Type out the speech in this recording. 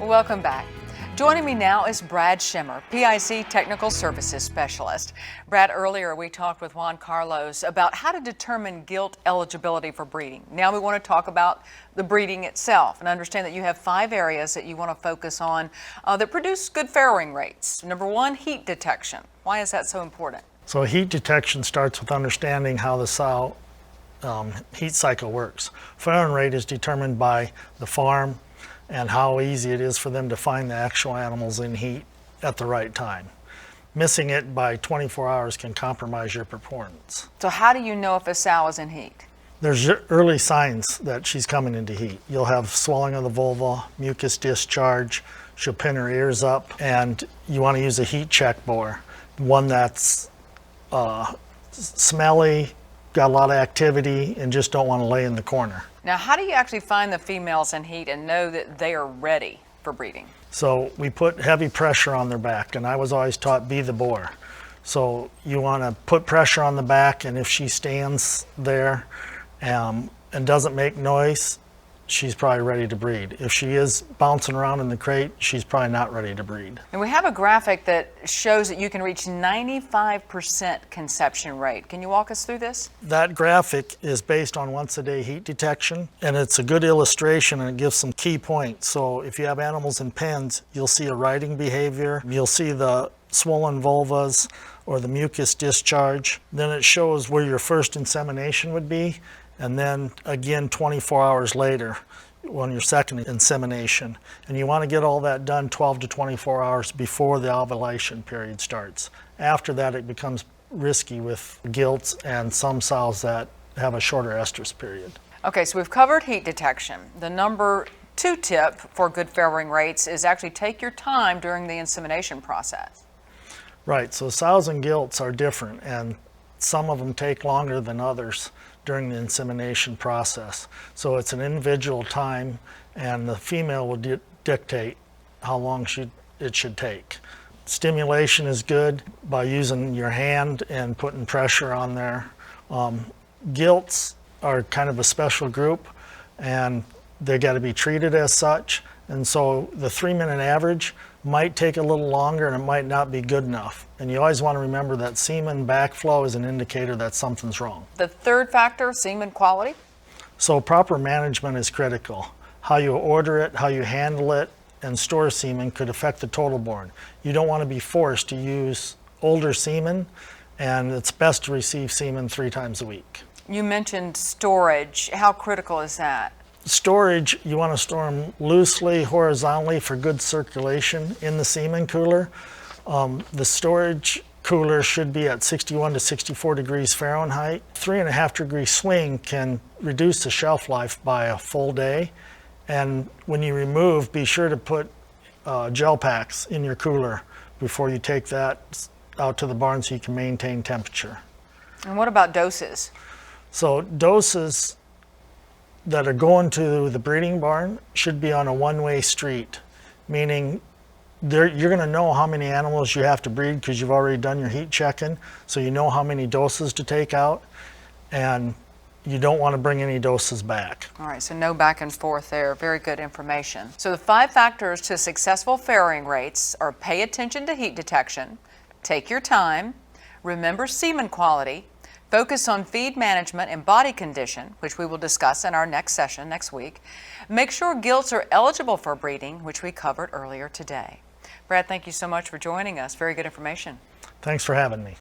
Welcome back. Joining me now is Brad Schimmer, PIC Technical Services Specialist. Brad, earlier we talked with Juan Carlos about how to determine Gilt eligibility for breeding. Now we want to talk about the breeding itself and understand that you have 5 areas that you want to focus on that produce good farrowing rates. Number 1, heat detection. Why is that so important? So heat detection starts with understanding how the sow heat cycle works. Farrowing rate is determined by the farm and how easy it is for them to find the actual animals in heat at the right time. Missing it by 24 hours can compromise your performance. So how do you know if a sow is in heat? There's early signs that she's coming into heat. You'll have swelling of the vulva, mucus discharge, she'll pin her ears up, and you want to use a heat check bore. One that's smelly, got a lot of activity, and just don't want to lay in the corner. Now, how do you actually find the females in heat and know that they are ready for breeding? So we put heavy pressure on their back, and I was always taught be the bore. So you want to put pressure on the back, and if she stands there and doesn't make noise, she's probably ready to breed. If she is bouncing around in the crate, she's probably not ready to breed. And we have a graphic that shows that you can reach 95% conception rate. Can you walk us through this? That graphic is based on once-a-day heat detection, and it's a good illustration, and it gives some key points. So if you have animals in pens, you'll see a riding behavior, you'll see the swollen vulvas or the mucus discharge. Then it shows where your first insemination would be, and then again 24 hours later on your second insemination. And you want to get all that done 12 to 24 hours before the ovulation period starts. After that, it becomes risky with gilts and some sows that have a shorter estrus period. Okay, so we've covered heat detection. The number 2 tip for good farrowing rates is actually take your time during the insemination process. Right, so sows and gilts are different, and some of them take longer than others during the insemination process. So it's an individual time, and the female will dictate how long it should take. Stimulation is good by using your hand and putting pressure on there. Gilts are kind of a special group, and they got to be treated as such. And so the 3-minute average might take a little longer, and it might not be good enough. And you always want to remember that semen backflow is an indicator that something's wrong. The third factor, semen quality? So proper management is critical. How you order it, how you handle it, and store semen could affect the total born. You don't want to be forced to use older semen, and it's best to receive semen 3 times a week. You mentioned storage. How critical is that? Storage, you want to store them loosely, horizontally for good circulation in the semen cooler. The storage cooler should be at 61 to 64 degrees Fahrenheit. 3.5 degree swing can reduce the shelf life by a full day. And when you remove, be sure to put gel packs in your cooler before you take that out to the barn so you can maintain temperature. And what about doses? So doses that are going to the breeding barn should be on a one-way street, meaning you're going to know how many animals you have to breed because you've already done your heat checking, so you know how many doses to take out, and you don't want to bring any doses back. All right, so no back and forth there. Very good information. So the 5 factors to successful farrowing rates are pay attention to heat detection, take your time, remember semen quality, focus on feed management and body condition, which we will discuss in our next session next week. Make sure gilts are eligible for breeding, which we covered earlier today. Brad, thank you so much for joining us. Very good information. Thanks for having me.